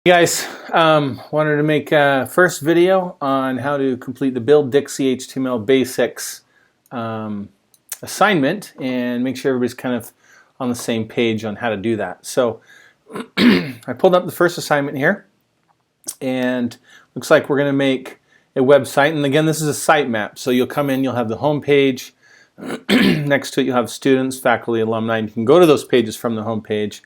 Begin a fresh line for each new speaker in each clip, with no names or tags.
Hey guys, wanted to make a first video on how to complete the Build Dixie HTML Basics assignment and make sure everybody's kind of on the same page on how to do that. So I pulled up the first assignment here, and looks like we're going to make a website. And again, this is a sitemap. So you'll come in, you'll have the home page. Next to it, you'll have students, faculty, alumni. You can go to those pages from the home page.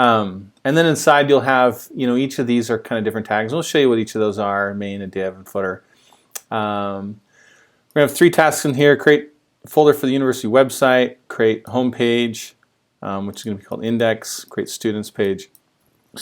And then inside you'll have, each of these are kind of different tags. We'll show you what each of those are: main, a div, and footer. We're going to have 3 tasks in here: create a folder for the university website, create home page, which is going to be called index, create students page, or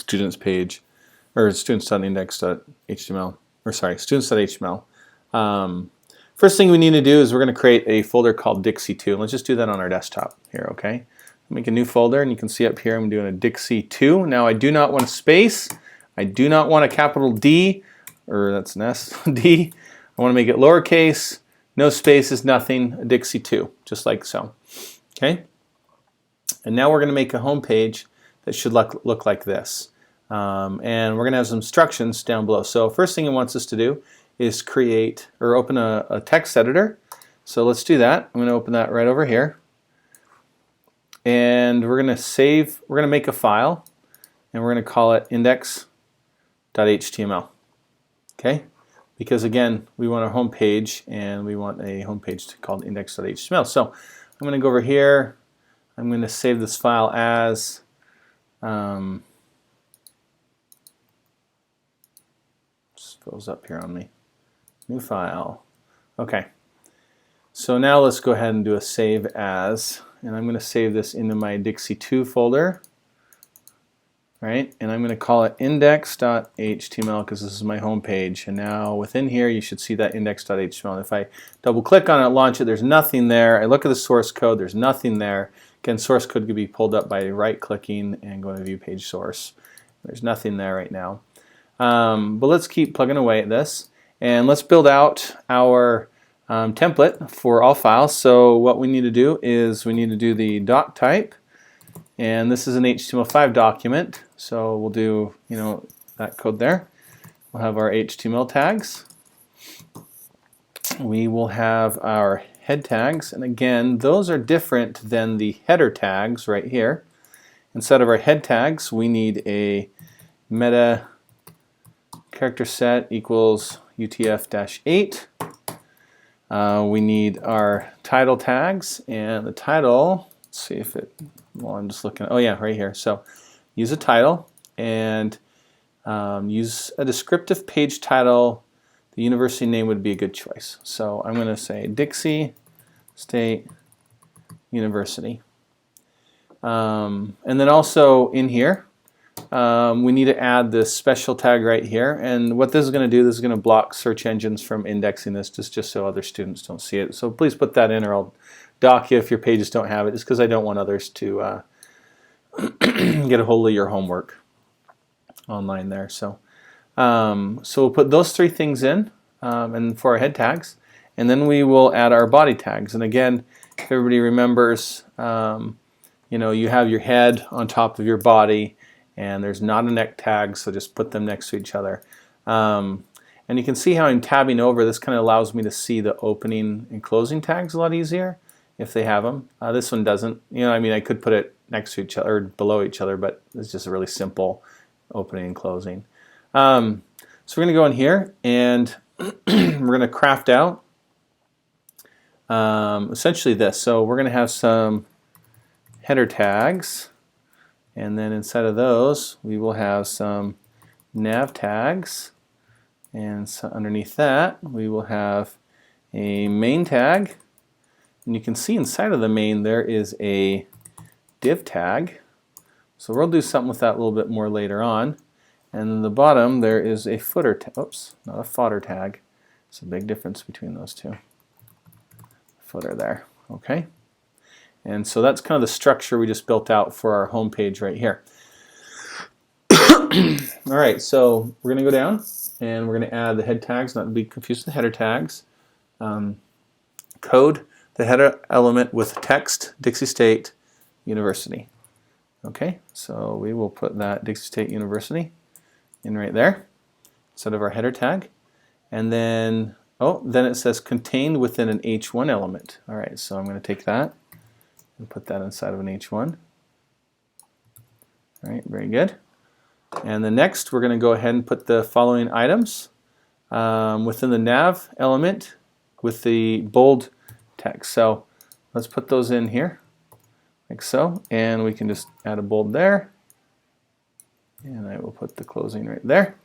students.index.html, or sorry, students.html. First thing we need to do is we're going to create a folder called Dixie2. Let's just do that on our desktop here, okay? Make a new folder, and you can see up here I'm doing a Dixie2. Now I do not want a space. I do not want a capital D, or that's an S, D. I want to make it lowercase, no spaces, nothing, a Dixie2, just like so. Okay? And now we're going to make a home page that should look like this. And we're going to have some instructions down below. So first thing it wants us to do is create or open a text editor. So let's do that. I'm going to open that right over here. And we're going to make a file, and we're going to call it index.html. Okay? Because again, we want a home page, and we want a home page called index.html. So I'm going to go over here. I'm going to save this file as just fills up here on me. New file. Okay. So now let's go ahead and do a save as. And I'm going to save this into my Dixie2 folder, right? And I'm going to call it index.html because this is my home page. And now within here, you should see that index.html. If I double click on it, launch it, there's nothing there. I look at the source code, there's nothing there. Again, source code could be pulled up by right clicking and going to view page source. There's nothing there right now. But let's keep plugging away at this, and let's build out our template for all files. So what we need to do is we need to do the doc type, and this is an HTML5 document, so we'll do that code there. We'll have our HTML tags. We will have our head tags, and again, those are different than the header tags right here. Instead of our head tags, we need a meta character set equals UTF-8. We need our title tags, and the title, let's see if it, well, I'm just looking, oh yeah, right here. So use a title, and use a descriptive page title. The university name would be a good choice. So I'm going to say Dixie State University. And then also in here, we need to add this special tag right here, and what this is going to do, this is going to block search engines from indexing this just so other students don't see it. So please put that in, or I'll dock you if your pages don't have it, just because I don't want others to get a hold of your homework online there. So we'll put those 3 things in, and for our head tags, and then we will add our body tags. And again, if everybody remembers, you have your head on top of your body, and there's not a neck tag, so just put them next to each other. And you can see how I'm tabbing over. This kind of allows me to see the opening and closing tags a lot easier if they have them. This one doesn't. I could put it next to each other or below each other, but it's just a really simple opening and closing. So we're going to go in here, and we're going to craft out essentially this. So we're going to have some header tags. And then inside of those, we will have some nav tags. And so underneath that, we will have a main tag. And you can see inside of the main, there is a div tag. So we'll do something with that a little bit more later on. And then the bottom, there is a footer tag. Oops, not a fodder tag. It's a big difference between those two. Footer there, okay? And so that's kind of the structure we just built out for our home page right here. All right, so we're going to go down, and we're going to add the head tags, not to be confused with the header tags. Code the header element with text, Dixie State University. Okay, so we will put that Dixie State University in right there instead of our header tag. And then, then it says contained within an H1 element. All right, so I'm going to take that and put that inside of an H1. All right, very good. And then next, we're going to go ahead and put the following items within the nav element with the bold text. So let's put those in here, like so. And we can just add a bold there. And I will put the closing right there,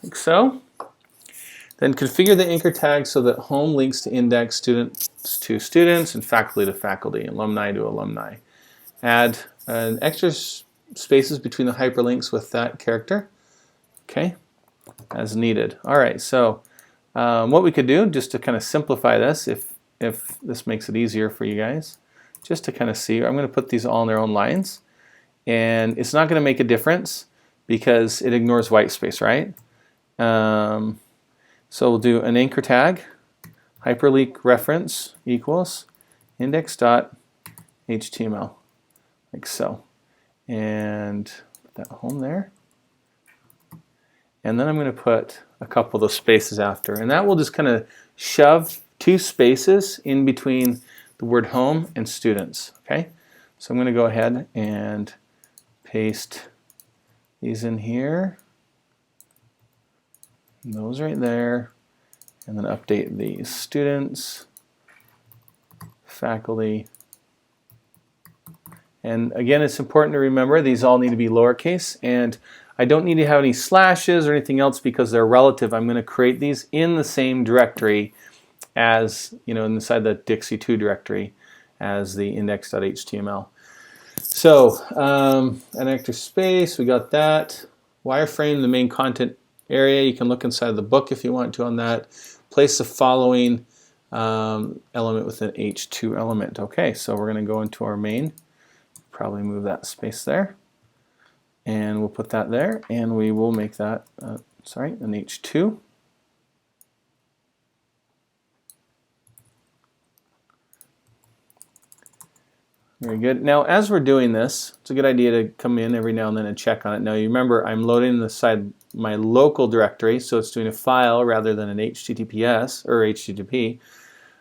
like so. Then configure the anchor tag so that home links to index, students to students, and faculty to faculty, alumni to alumni. Add an extra spaces between the hyperlinks with that character, okay, as needed. All right, so what we could do, just to kind of simplify this, if this makes it easier for you guys, just to kind of see, I'm going to put these all in their own lines, and it's not going to make a difference because it ignores white space, right? So we'll do an anchor tag, hyperlink reference equals index.html, like so. And put that home there. And then I'm going to put a couple of those spaces after. And that will just kind of shove 2 spaces in between the word home and students. Okay? So I'm going to go ahead and paste these in here. And those right there, and then update these students, faculty, and again, it's important to remember these all need to be lowercase, and I don't need to have any slashes or anything else because they're relative. I'm going to create these in the same directory as, inside the Dixie 2 directory as the index.html. So, an extra space, we got that. Wireframe, the main content area, you can look inside the book if you want to on that. Place the following element with an H2 element. Okay, so we're going to go into our main, probably move that space there, and we'll put that there, and we will make that, an H2. Very good. Now, as we're doing this, it's a good idea to come in every now and then and check on it. Now, you remember I'm loading inside my local directory, so it's doing a file rather than an HTTPS or HTTP.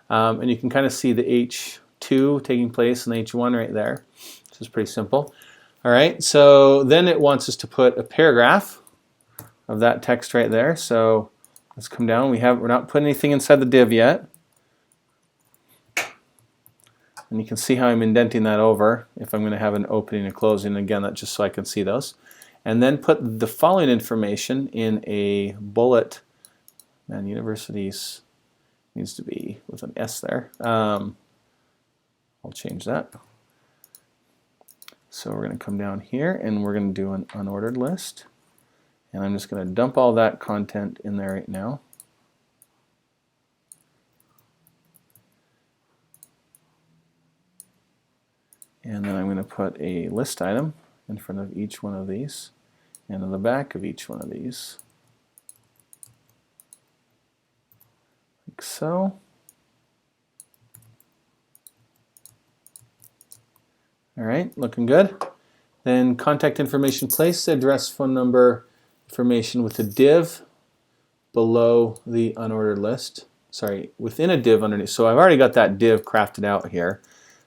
And you can kind of see the H2 taking place in the H1 right there. This is pretty simple. All right, so then it wants us to put a paragraph of that text right there. So let's come down. We're not putting anything inside the div yet. And you can see how I'm indenting that over if I'm going to have an opening and closing. Again, that's just so I can see those. And then put the following information in a bullet. Man, universities needs to be with an S there. I'll change that. So we're going to come down here and we're going to do an unordered list. And I'm just going to dump all that content in there right now. And then I'm going to put a list item in front of each one of these and in the back of each one of these. Like so. All right, looking good. Then contact information, place the address, phone number information with a div below the unordered list. Sorry, within a div underneath. So I've already got that div crafted out here.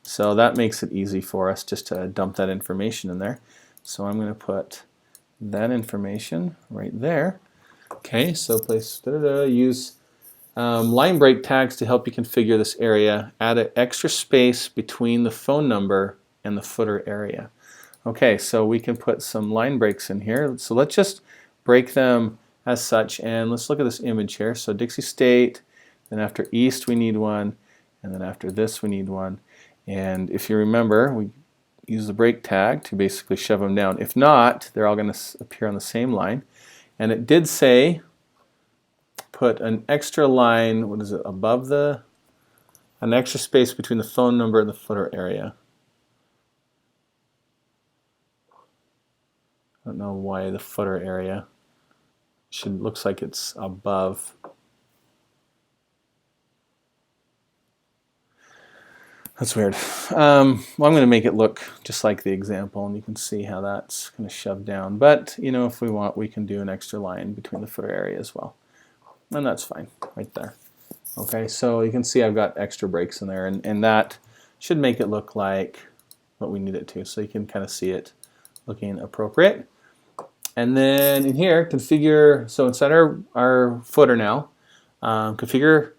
So that makes it easy for us just to dump that information in there. So I'm going to put that information right there. Okay, so use line break tags to help you configure this area. Add an extra space between the phone number and the footer area. Okay, so we can put some line breaks in here. So let's just break them as such, and let's look at this image here. So Dixie State, then after East we need one, and then after this we need one. And if you remember, we use the break tag to basically shove them down. If not, they're all going to appear on the same line. And it did say put an extra line, what is it, above an extra space between the phone number and the footer area. I don't know why the footer area looks like it's above. That's weird. Well, I'm going to make it look just like the example, and you can see how that's going to shove down. But, you know, if we want, we can do an extra line between the footer area as well. And that's fine, right there. Okay, so you can see I've got extra breaks in there, and that should make it look like what we need it to. So you can kind of see it looking appropriate. And then in here, configure, so inside our footer now, configure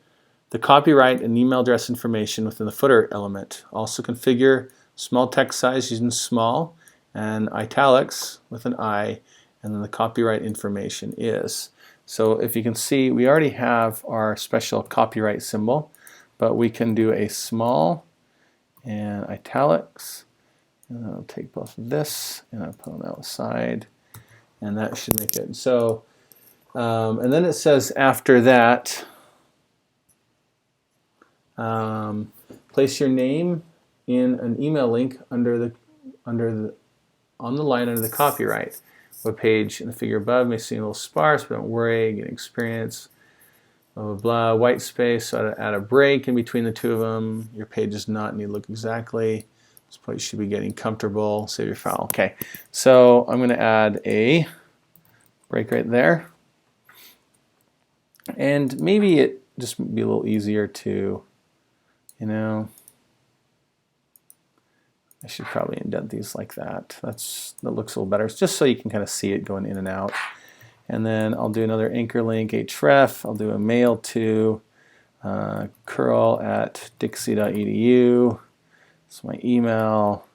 the copyright and email address information within the footer element. Also configure small text size using small and italics with an I, and then the copyright information is. So if you can see, we already have our special copyright symbol, but we can do a small and italics, and I'll take both of this and I'll put them outside, and that should make it. So, and then it says after that, place your name in an email link on the line under the copyright. Web page in the figure above may seem a little sparse, but don't worry, get experience. Blah blah blah. White space, so to add a break in between the two of them. Your page does not need to look exactly. This point you should be getting comfortable. Save your file. Okay, so I'm going to add a break right there, and maybe it just be a little easier to, you know, I should probably indent these like that. That looks a little better. It's just so you can kind of see it going in and out. And then I'll do another anchor link, href. I'll do a mail to curl@dixie.edu. It's my email.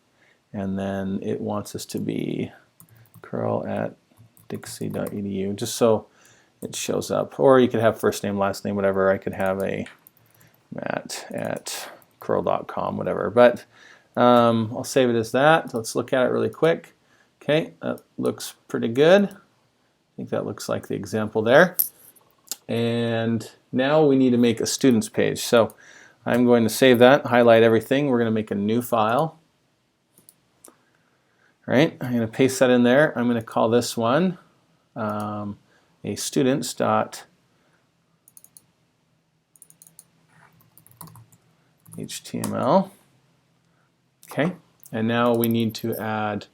And then it wants us to be curl@dixie.edu, just so it shows up. Or you could have first name, last name, whatever. I could have a matt@curl.com, whatever. But I'll save it as that. Let's look at it really quick. Okay, that looks pretty good. I think that looks like the example there. And now we need to make a student's page. So I'm going to save that, highlight everything. We're going to make a new file. All right, I'm going to paste that in there. I'm going to call this one a students.html. Okay, and now we need to add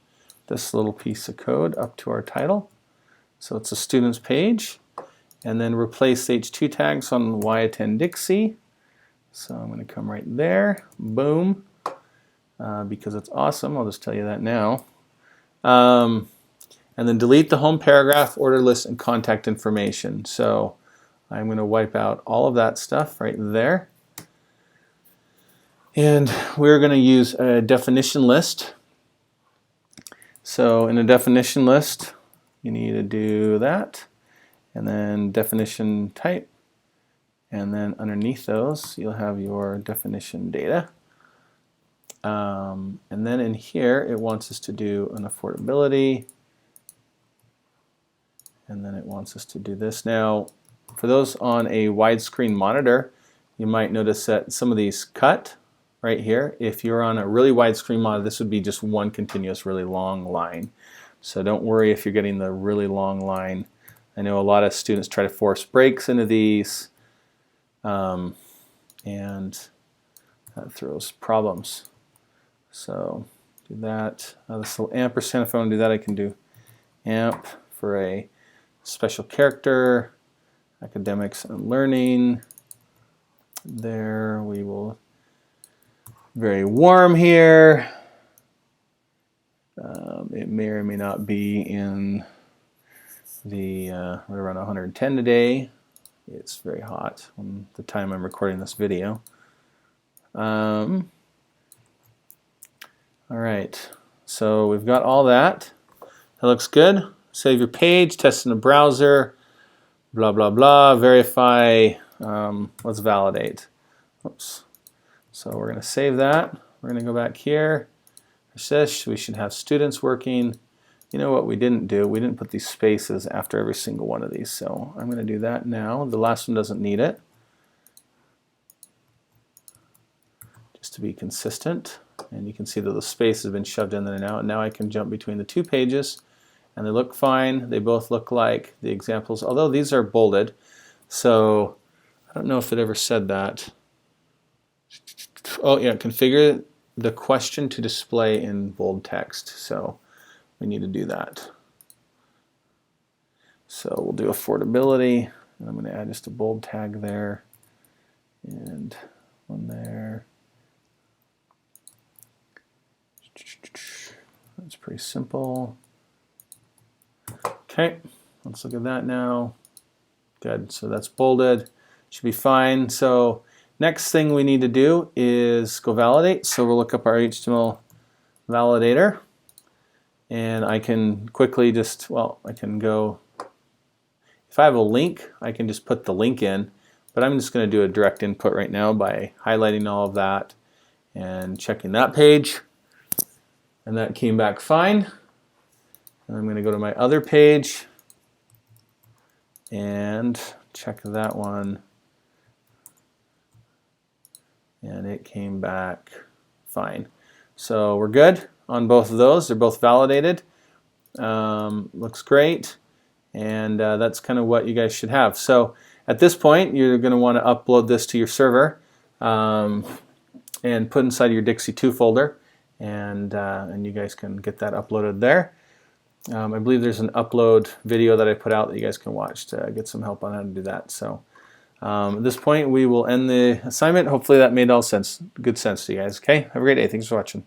this little piece of code up to our title. So it's a student's page, and then replace the H2 tags on why attend Dixie. So I'm going to come right there, boom, because it's awesome. I'll just tell you that now. And then delete the home paragraph, order list, and contact information. So I'm going to wipe out all of that stuff right there. And we're going to use a definition list. So in a definition list, you need to do that, and then definition type, and then underneath those you'll have your definition data. And then in here it wants us to do an affordability, and then it wants us to do this. Now, for those on a widescreen monitor, you might notice that some of these cut right here. If you're on a really widescreen monitor, this would be just one continuous really long line. So don't worry if you're getting the really long line. I know a lot of students try to force breaks into these, and that throws problems. So do that. This little ampersand, if I want to do that, I can do amp for a special character, academics and learning. There we will, very warm here. It may or may not be in the, we're around 110 today. It's very hot on the time I'm recording this video. All right, so we've got all that. That looks good. Save your page, test in the browser, blah, blah, blah, verify, let's validate. Oops. So we're going to save that. We're going to go back here. We should have students working. You know what we didn't do? We didn't put these spaces after every single one of these. So I'm going to do that now. The last one doesn't need it, just to be consistent. And you can see that the space has been shoved in there now. And now I can jump between the two pages, and they look fine. They both look like the examples, although these are bolded. So I don't know if it ever said that. Oh yeah, configure the question to display in bold text. So we need to do that. So we'll do affordability. And I'm going to add just a bold tag there and one there. That's pretty simple. Okay, let's look at that now. Good, so that's bolded. Should be fine. So next thing we need to do is go validate. So we'll look up our HTML validator. And I can quickly just, well, I can go, if I have a link, I can just put the link in. But I'm just going to do a direct input right now by highlighting all of that and checking that page. And that came back fine. And I'm going to go to my other page and check that one. And it came back fine. So we're good on both of those. They're both validated. Looks great. And that's kind of what you guys should have. So at this point, you're going to want to upload this to your server and put inside your Dixie 2 folder. And you guys can get that uploaded there. I believe there's an upload video that I put out that you guys can watch to get some help on how to do that. So at this point, we will end the assignment. Hopefully that made all sense, good sense to you guys. Okay, have a great day. Thanks for watching.